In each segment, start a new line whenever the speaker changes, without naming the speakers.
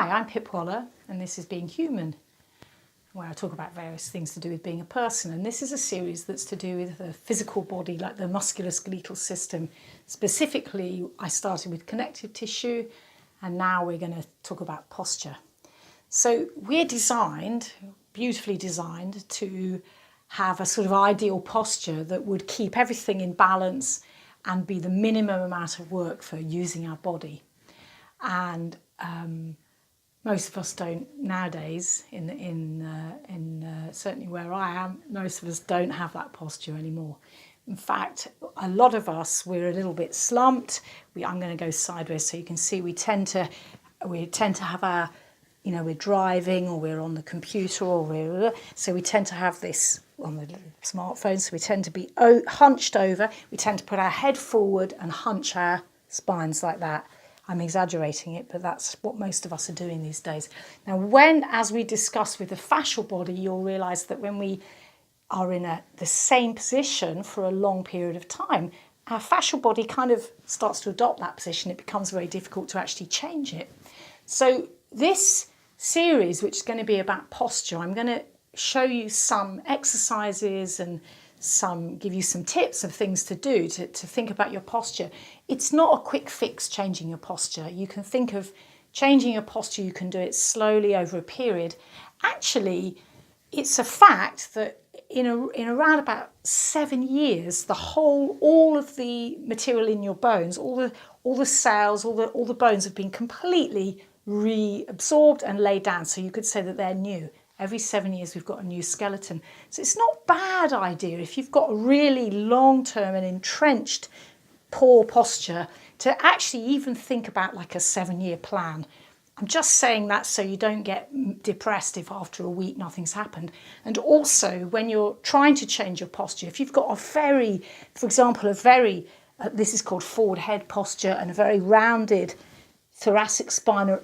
Hi, I'm Pip Waller, and this is Being Human, where I talk about various things to do with being a person. And this is a series that's to do with the physical body, like the musculoskeletal system. Specifically, I started with connective tissue, and now we're going to talk about posture. So we're designed, beautifully designed, to have a sort of ideal posture that would keep everything in balance and be the minimum amount of work for using our body. And most of us don't nowadays. Certainly where I am, most of us don't have that posture anymore. In fact, a lot of us, we're a little bit slumped. I'm going to go sideways so you can see. We tend to have our, we're driving or we're on the computer so we tend to have this on the smartphone. So we tend to be hunched over. We tend to put our head forward and hunch our spines like that. I'm exaggerating it, but that's what most of us are doing these days. Now, as we discuss with the fascial body, you'll realise that when we are in the same position for a long period of time, our fascial body kind of starts to adopt that position. It becomes very difficult to actually change it. So this series, which is going to be about posture, I'm going to show you some exercises and give you some tips of things to do to think about your posture. It's not a quick fix changing your posture. You can think of changing your posture, you can do it slowly over a period. Actually, it's a fact that in around about 7 years, all of the material in your bones, all the cells, all the bones have been completely reabsorbed and laid down. So you could say that they're new. Every 7 years we've got a new skeleton. So it's not a bad idea if you've got a really long-term and entrenched poor posture to actually even think about like a 7-year plan. I'm just saying that so you don't get depressed if after a week nothing's happened. And also when you're trying to change your posture, if you've got for example, this is called forward head posture and a very rounded thoracic spine,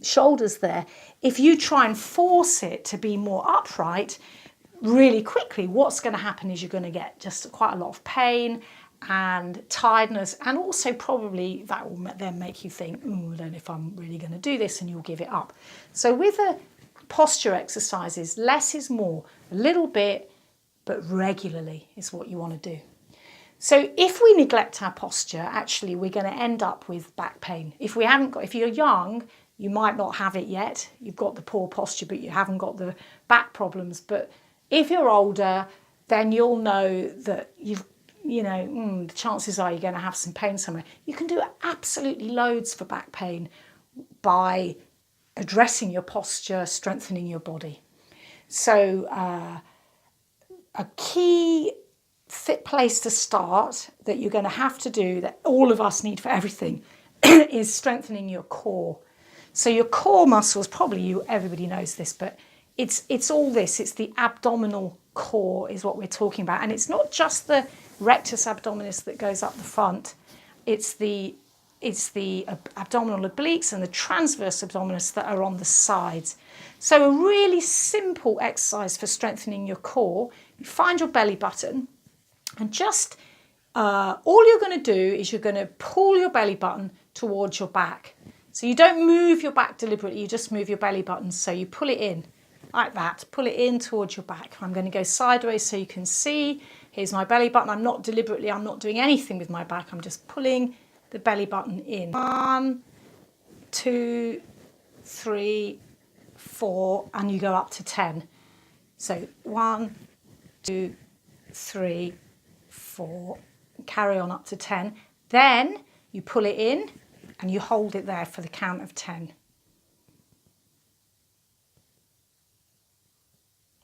shoulders there, if you try and force it to be more upright really quickly, what's going to happen is you're going to get just quite a lot of pain and tiredness, and also probably that will then make you think, I don't know if I'm really going to do this, and you'll give it up. So with the posture exercises, less is more, a little bit, but regularly is what you want to do. So if we neglect our posture, actually we're going to end up with back pain. If you're young, you might not have it yet. You've got the poor posture, but you haven't got the back problems. But if you're older, then you'll know that the chances are you're going to have some pain somewhere. You can do absolutely loads for back pain by addressing your posture, strengthening your body. So a key fit place to start that you're going to have to do, that all of us need for everything, is strengthening your core. So your core muscles, everybody knows this, but it's all this. It's the abdominal core is what we're talking about. And it's not just the rectus abdominis that goes up the front. It's the abdominal obliques and the transverse abdominis that are on the sides. So a really simple exercise for strengthening your core, you find your belly button, and just all you're going to do is you're going to pull your belly button towards your back. So you don't move your back deliberately, you just move your belly button. So you pull it in like that, pull it in towards your back. I'm going to go sideways so you can see. Here's my belly button. I'm not doing anything with my back. I'm just pulling the belly button in. 1, 2, 3, 4, and you go up to 10. So 1, 2, 3, 4, carry on up to 10. Then you pull it in and you hold it there for the count of 10.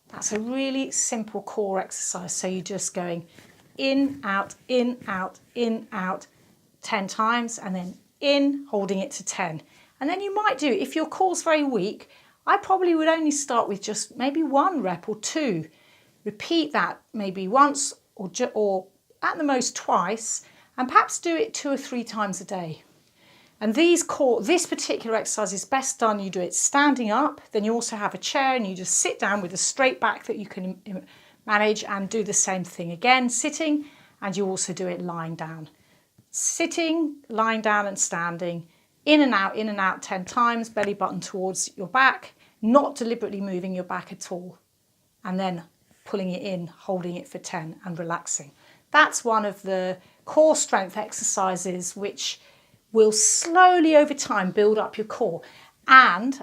That's a really simple core exercise. So you're just going in, out, 10 times, and then in, holding it to 10. And then you might do, if your core's very weak, I probably would only start with just maybe 1 rep or 2. Repeat that maybe once or at the most twice, and perhaps do it 2 or 3 times a day. And this particular exercise is best done, you do it standing up, then you also have a chair and you just sit down with a straight back that you can manage, and do the same thing again, sitting, and you also do it lying down. Sitting, lying down and standing, in and out 10 times, belly button towards your back, not deliberately moving your back at all. And then pulling it in, holding it for 10 and relaxing. That's one of the core strength exercises which will slowly over time build up your core. And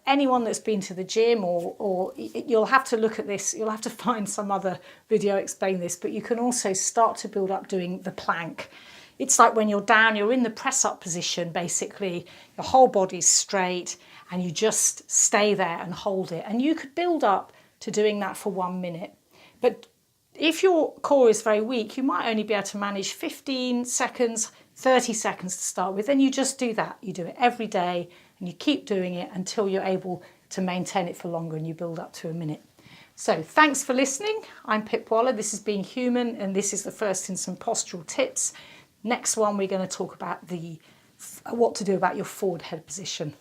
anyone that's been to the gym or you'll have to look at this, you'll have to find some other video explain this, but you can also start to build up doing the plank. It's like when you're down, you're in the press up position, basically, your whole body's straight and you just stay there and hold it. And you could build up to doing that for 1 minute. But if your core is very weak, you might only be able to manage 15 seconds, 30 seconds to start with. Then you just do that. You do it every day and you keep doing it until you're able to maintain it for longer and you build up to 1 minute. So thanks for listening. I'm Pip Waller. This is Being Human and this is the first in some postural tips. Next one, we're going to talk about what to do about your forward head position.